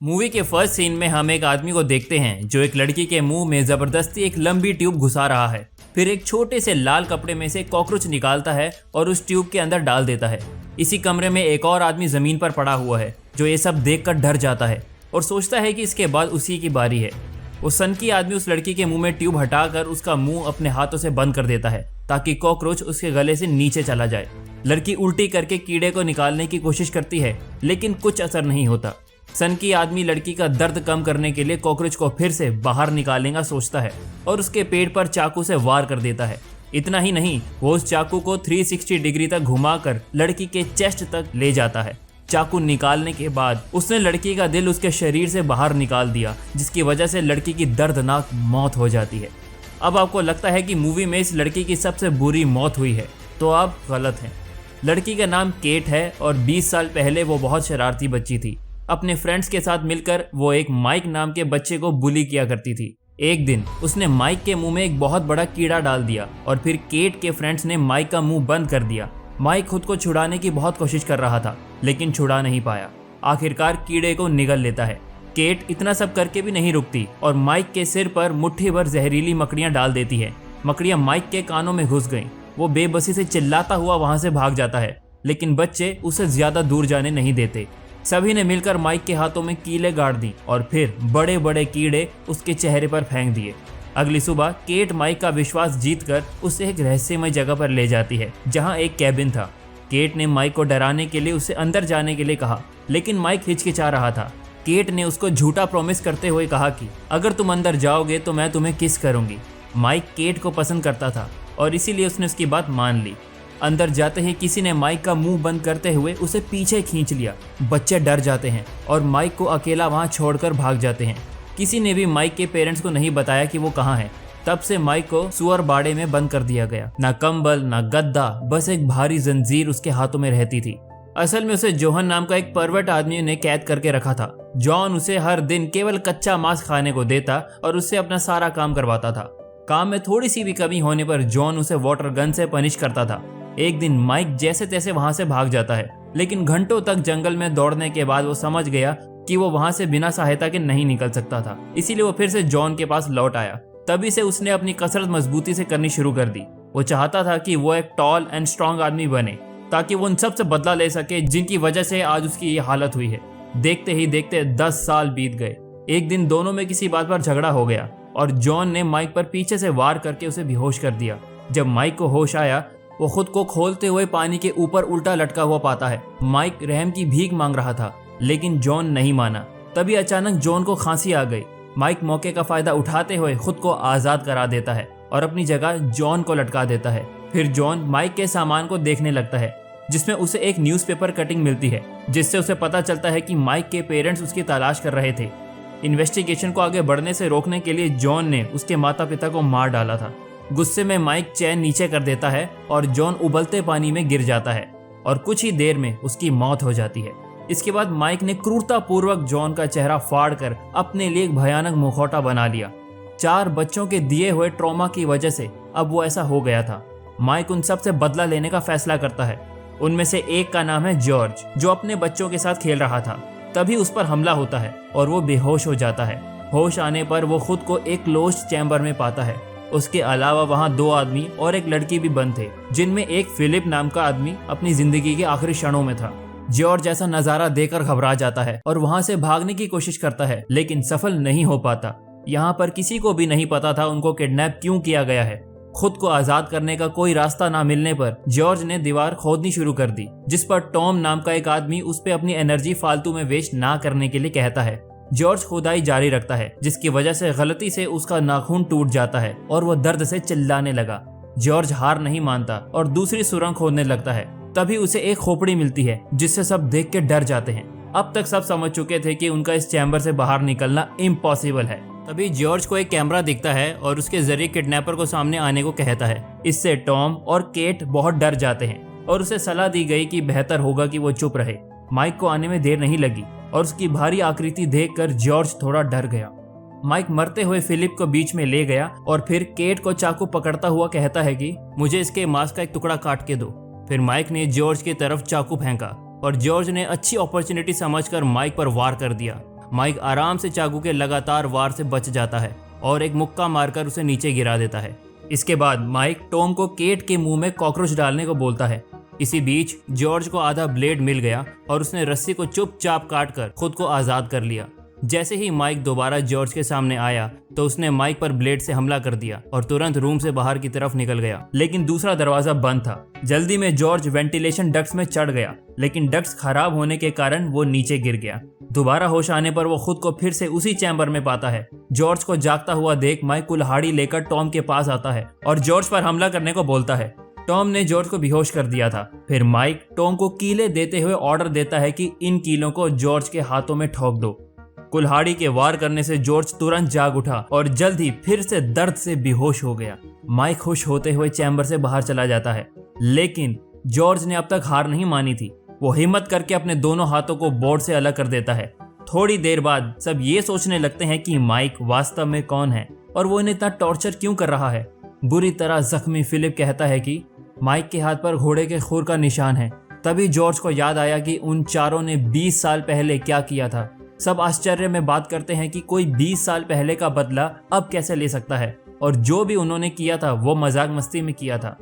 Movie के first scene में हम एक आदमी को देखते हैं जो एक लड़की के मुंह में जबरदस्ती एक लंबी ट्यूब घुसा रहा है। फिर एक छोटे से लाल कपड़े में से कॉकरोच निकालता है और उस ट्यूब के अंदर डाल देता है। इसी कमरे में एक और आदमी जमीन पर पड़ा हुआ है जो ये सब देखकर डर जाता है और सोचता है कि इसके बाद उसी की बारी है। वो सनकी आदमी उस लड़की के मुंह में ट्यूब हटाकर उसका मुंह अपने हाथों से बंद कर देता है ताकि कॉकरोच उसके गले से नीचे चला जाए। लड़की उल्टी करके कीड़े को निकालने की कोशिश करती है लेकिन कुछ असर नहीं होता। सनकी आदमी लड़की का दर्द कम करने के लिए कॉकरोच को फिर से बाहर निकालने सोचता है और उसके पेट पर चाकू से वार कर देता है। इतना ही नहीं, वो उस चाकू को 360 डिग्री तक घुमाकर लड़की के चेस्ट तक ले जाता है। चाकू निकालने के बाद उसने लड़की का दिल उसके शरीर से बाहर निकाल दिया, जिसकी वजह से लड़की की दर्दनाक मौत हो जाती है। अब आपको लगता है कि मूवी में इस लड़की की सबसे बुरी मौत हुई है, तो आप गलत हैं। लड़की का नाम केट है और 20 साल पहले वो बहुत शरारती बच्ची थी। अपने फ्रेंड्स के साथ मिलकर वो एक माइक नाम के बच्चे को बुली किया करती थी। एक दिन उसने माइक के मुंह में एक बहुत बड़ा कीड़ा डाल दिया और फिर केट के फ्रेंड्स ने माइक का मुंह बंद कर दिया। माइक खुद को छुड़ाने की बहुत कोशिश कर रहा था लेकिन छुड़ा नहीं पाया। आखिरकार कीड़े को निगल लेता है। केट इतना सब करके भी नहीं रुकती और माइक के सिर पर मुट्ठी भर जहरीली मकड़ियां डाल देती है। मकड़ियां माइक के कानों में घुस गईं। वो बेबसी से चिल्लाता हुआ वहां से भाग जाता है लेकिन बच्चे उसे ज्यादा दूर जाने नहीं देते। सभी ने मिलकर माइक के हाथों में कीले गाड़ दी और फिर बड़े बड़े कीड़े उसके चेहरे पर फेंक दिए। अगली सुबह केट माइक का विश्वास जीतकर उसे एक रहस्यमय जगह पर ले जाती है जहां एक कैबिन था। केट ने माइक को डराने के लिए उसे अंदर जाने के लिए कहा लेकिन माइक हिचकिचा रहा था। केट ने उसको झूठा प्रॉमिस करते हुए कहा कि अगर तुम अंदर जाओगे तो मैं तुम्हें किस करूंगी। माइक केट को पसंद करता था और इसीलिए उसने उसकी बात मान ली। अंदर जाते ही किसी ने माइक का मुंह बंद करते हुए उसे पीछे खींच लिया। बच्चे डर जाते हैं और माइक को अकेला वहां छोड़कर भाग जाते हैं। किसी ने भी माइक के पेरेंट्स को नहीं बताया कि वो कहाँ है। तब से माइक को सुअर बाड़े में बंद कर दिया गया। ना कंबल ना गद्दा, बस एक भारी जंजीर उसके हाथों में रहती थी। असल में उसे जोहन नाम का एक परवर्ट आदमी ने कैद करके रखा था। जॉन उसे हर दिन केवल कच्चा मांस खाने को देता और उससे अपना सारा काम करवाता था। काम में थोड़ी सी भी कमी होने पर जॉन उसे वाटर गन से पनिश करता था। एक दिन माइक जैसे तैसे वहां से भाग जाता है लेकिन घंटों तक जंगल में दौड़ने के बाद वो समझ गया कि वो वहां से बिना सहायता के नहीं निकल सकता था। इसीलिए वो फिर से जॉन के पास लौट आया। तभी से उसने अपनी कसरत मजबूती से करनी शुरू कर दी। वो चाहता था कि वो एक टॉल एंड स्ट्रॉन्ग आदमी बने ताकि वो उन सब से बदला ले सके जिनकी वजह से आज उसकी ये हालत हुई है। देखते ही देखते 10 साल बीत गए। एक दिन दोनों में किसी बात पर झगड़ा हो गया और जॉन ने माइक पर पीछे से वार करके उसे बेहोश कर दिया। जब माइक को होश आया वो खुद को खोलते हुए पानी के ऊपर उल्टा लटका हुआ पाता है। माइक रहम की भीख मांग रहा था लेकिन जॉन नहीं माना। तभी अचानक जॉन को खांसी आ गई। माइक मौके का फायदा उठाते हुए खुद को आजाद करा देता है और अपनी जगह जॉन को लटका देता है। फिर जॉन माइक के सामान को देखने लगता है जिसमें उसे एक न्यूज़पेपर कटिंग मिलती है जिससे उसे पता चलता है कि माइक के पेरेंट्स उसकी तलाश कर रहे थे। इन्वेस्टिगेशन को आगे बढ़ने से रोकने के लिए जॉन ने उसके माता पिता को मार डाला था। गुस्से में माइक चैन नीचे कर देता है और जॉन उबलते पानी में गिर जाता है और कुछ ही देर में उसकी मौत हो जाती है। इसके बाद माइक ने क्रूरतापूर्वक जॉन का चेहरा फाड़कर अपने लिए एक भयानक मुखौटा बना लिया। 4 बच्चों के दिए हुए ट्रॉमा की वजह से अब वो ऐसा हो गया था। माइक उन सब से बदला लेने का फैसला करता है। उनमें से एक का नाम है जॉर्ज, जो अपने बच्चों के साथ खेल रहा था। तभी उस पर हमला होता है और वो बेहोश हो जाता है। होश आने पर वो खुद को एक क्लोज्ड चैम्बर में पाता है। उसके अलावा वहां 2 आदमी और एक लड़की भी बंद थे, जिनमें एक फिलिप नाम का आदमी अपनी जिंदगी के आखिरी क्षणों में था। जॉर्ज ऐसा नजारा देखकर घबरा जाता है और वहां से भागने की कोशिश करता है लेकिन सफल नहीं हो पाता। यहाँ पर किसी को भी नहीं पता था उनको किडनैप क्यों किया गया है। खुद को आजाद करने का कोई रास्ता ना मिलने पर जॉर्ज ने दीवार खोदनी शुरू कर दी, जिस पर टॉम नाम का एक आदमी उस पर अपनी एनर्जी फालतू में वेस्ट ना करने के लिए कहता है। जॉर्ज खुदाई जारी रखता है जिसकी वजह से गलती से उसका नाखून टूट जाता है और वो दर्द से चिल्लाने लगा। जॉर्ज हार नहीं मानता और दूसरी सुरंग खोदने लगता है। तभी उसे एक खोपड़ी मिलती है जिससे सब देख के डर जाते हैं। अब तक सब समझ चुके थे कि उनका इस चैम्बर से बाहर निकलना इम्पॉसिबल है। तभी जॉर्ज को एक कैमरा दिखता है और उसके जरिए किडनैपर को सामने आने को कहता है। इससे टॉम और केट बहुत डर जाते हैं और उसे सलाह दी गई कि बेहतर होगा कि वो चुप रहे। माइक को आने में देर नहीं लगी और उसकी भारी आकृति देखकर जॉर्ज थोड़ा डर गया। माइक मरते हुए फिलिप को बीच में ले गया और फिर केट को चाकू पकड़ता हुआ कहता है कि मुझे इसके मांस का एक टुकड़ा काट के दो। फिर माइक ने जॉर्ज की तरफ चाकू फेंका और जॉर्ज ने अच्छी अपॉर्चुनिटी समझकर माइक पर वार कर दिया। माइक आराम से चाकू के लगातार वार से बच जाता है और एक मुक्का मारकर उसे नीचे गिरा देता है। इसके बाद माइक टॉम को केट के मुंह में कॉकरोच डालने को बोलता है। इसी बीच जॉर्ज को आधा ब्लेड मिल गया और उसने रस्सी को चुपचाप काटकर खुद को आज़ाद कर लिया। जैसे ही माइक दोबारा जॉर्ज के सामने आया तो उसने माइक पर ब्लेड से हमला कर दिया और तुरंत रूम से बाहर की तरफ निकल गया, लेकिन दूसरा दरवाजा बंद था। जल्दी में जॉर्ज वेंटिलेशन डक्ट्स में चढ़ गया, लेकिन डक्ट्स खराब होने के कारण वो नीचे गिर गया। दोबारा होश आने पर वो खुद को फिर से उसी चैम्बर में पाता है। जॉर्ज को जागता हुआ देख माइक कुल्हाड़ी लेकर टॉम के पास आता है और जॉर्ज पर हमला करने को बोलता है। टॉम ने जॉर्ज को बेहोश कर दिया था। फिर माइक टॉम को कीले देते हुए ऑर्डर देता है कि इन कीलों को जॉर्ज के हाथों में ठोक दो। कुल्हाड़ी के वार करने से जॉर्ज तुरंत जाग उठा और जल्द ही फिर से दर्द से बेहोश हो गया। माइक खुश होते हुए चैम्बर से बाहर चला जाता है, लेकिन जॉर्ज ने अब तक हार नहीं मानी थी। वो हिम्मत करके अपने दोनों हाथों को बोर्ड से अलग कर देता है। थोड़ी देर बाद सब ये सोचने लगते हैं कि माइक वास्तव में कौन है और वो इन्हें इतना टॉर्चर क्यों कर रहा है। बुरी तरह जख्मी फिलिप कहता है कि माइक के हाथ पर घोड़े के खुर का निशान है। तभी जॉर्ज को याद आया कि उन चारों ने 20 साल पहले क्या किया था। सब आश्चर्य में बात करते हैं कि कोई 20 साल पहले का बदला अब कैसे ले सकता है, और जो भी उन्होंने किया था वो मजाक मस्ती में किया था।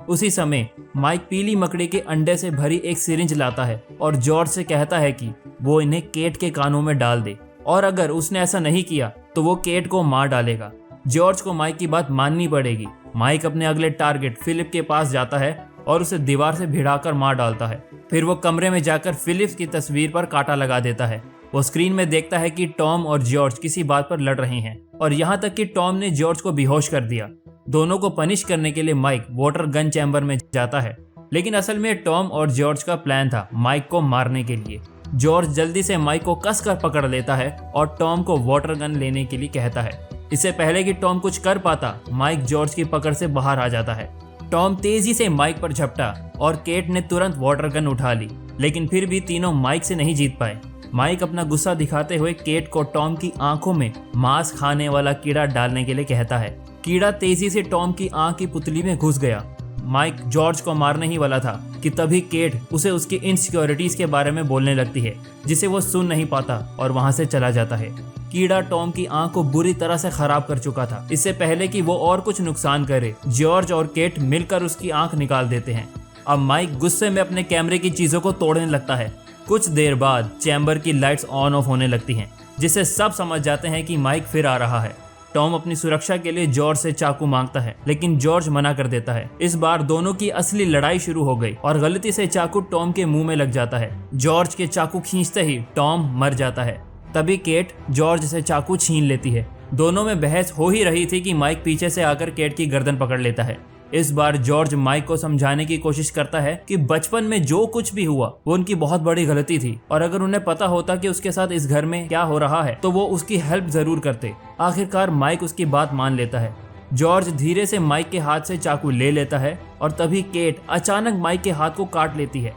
उसी समय माइक पीली मकड़ी के अंडे से भरी एक सिरिंज लाता है और जॉर्ज से कहता है कि वो इन्हें केट के कानों में डाल दे, और अगर उसने ऐसा नहीं किया तो वो केट को मार डालेगा। जॉर्ज को माइक की बात माननी पड़ेगी। माइक अपने अगले टारगेट फिलिप के पास जाता है और उसे दीवार से भिड़ाकर मार डालता है। फिर वो कमरे में जाकर फिलिप की तस्वीर पर कांटा लगा देता है। वो स्क्रीन में देखता है कि टॉम और जॉर्ज किसी बात पर लड़ रहे हैं, और यहाँ तक कि टॉम ने जॉर्ज को बेहोश कर दिया। दोनों को पनिश करने के लिए माइक वाटर गन चैम्बर में जाता है, लेकिन असल में टॉम और जॉर्ज का प्लान था माइक को मारने के लिए। जॉर्ज जल्दी से माइक को कसकर पकड़ लेता है और टॉम को वाटर गन लेने के लिए कहता है। इससे पहले कि टॉम कुछ कर पाता, माइक जॉर्ज की पकड़ से बाहर आ जाता है। टॉम तेजी से माइक पर झपटा और केट ने तुरंत वाटर गन उठा ली, लेकिन फिर भी तीनों माइक से नहीं जीत पाए। माइक अपना गुस्सा दिखाते हुए केट को टॉम की आंखों में मांस खाने वाला कीड़ा डालने के लिए कहता है। कीड़ा तेजी से टॉम की आंख की पुतली में घुस गया। माइक जॉर्ज को मारने ही वाला था कि तभी केट उसे उसकी इनसिक्योरिटीज के बारे में बोलने लगती है, जिसे वो सुन नहीं पाता और वहां से चला जाता है। कीड़ा टॉम की आंख को बुरी तरह से खराब कर चुका था। इससे पहले कि वो और कुछ नुकसान करे, जॉर्ज और केट मिलकर उसकी आंख निकाल देते हैं। अब माइक गुस्से में अपने कैमरे की चीजों को तोड़ने लगता है। कुछ देर बाद चैम्बर की लाइट्स ऑन ऑफ होने लगती हैं, जिससे सब समझ जाते हैं कि माइक फिर आ रहा है। टॉम अपनी सुरक्षा के लिए जॉर्ज से चाकू मांगता है, लेकिन जॉर्ज मना कर देता है। इस बार दोनों की असली लड़ाई शुरू हो गई और गलती से चाकू टॉम के मुंह में लग जाता है। जॉर्ज के चाकू खींचते ही टॉम मर जाता है। तभी केट जॉर्ज से चाकू छीन लेती है। दोनों में बहस हो ही रही थी कि माइक पीछे से आकर केट की गर्दन पकड़ लेता है। इस बार जॉर्ज माइक को समझाने की कोशिश करता है कि बचपन में जो कुछ भी हुआ वो उनकी बहुत बड़ी गलती थी, और अगर उन्हें पता होता कि उसके साथ इस घर में क्या हो रहा है तो वो उसकी हेल्प जरूर करते। आखिरकार माइक उसकी बात मान लेता है। जॉर्ज धीरे से माइक के हाथ से चाकू ले लेता है और तभी केट अचानक माइक के हाथ को काट लेती है।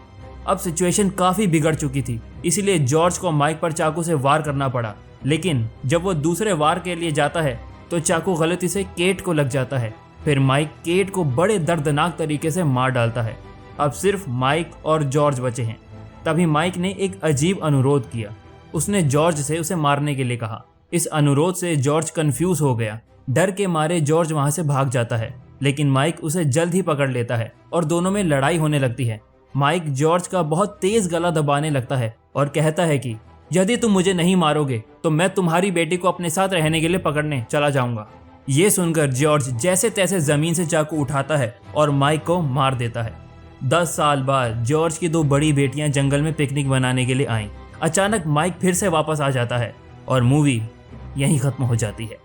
अब सिचुएशन काफी बिगड़ चुकी थी, इसलिए जॉर्ज को माइक पर चाकू से वार करना पड़ा। लेकिन जब वो दूसरे वार के लिए जाता है तो चाकू गलती से केट को लग जाता है। फिर माइक केट को बड़े दर्दनाक तरीके से मार डालता है। अब सिर्फ माइक और जॉर्ज बचे हैं। तभी माइक ने एक अजीब अनुरोध किया। उसने जॉर्ज से उसे मारने के लिए कहा। इस अनुरोध से जॉर्ज कंफ्यूज हो गया। डर के मारे जॉर्ज वहां से भाग जाता है, लेकिन माइक उसे जल्द ही पकड़ लेता है और दोनों में लड़ाई होने लगती है। माइक जॉर्ज का बहुत तेज गला दबाने लगता है और कहता है कि यदि तुम मुझे नहीं मारोगे तो मैं तुम्हारी बेटी को अपने साथ रहने के लिए पकड़ने चला जाऊंगा। ये सुनकर जॉर्ज जैसे तैसे जमीन से चाकू उठाता है और माइक को मार देता है। 10 साल बाद जॉर्ज की 2 बड़ी बेटियां जंगल में पिकनिक मनाने के लिए आईं। अचानक माइक फिर से वापस आ जाता है और मूवी यहीं खत्म हो जाती है।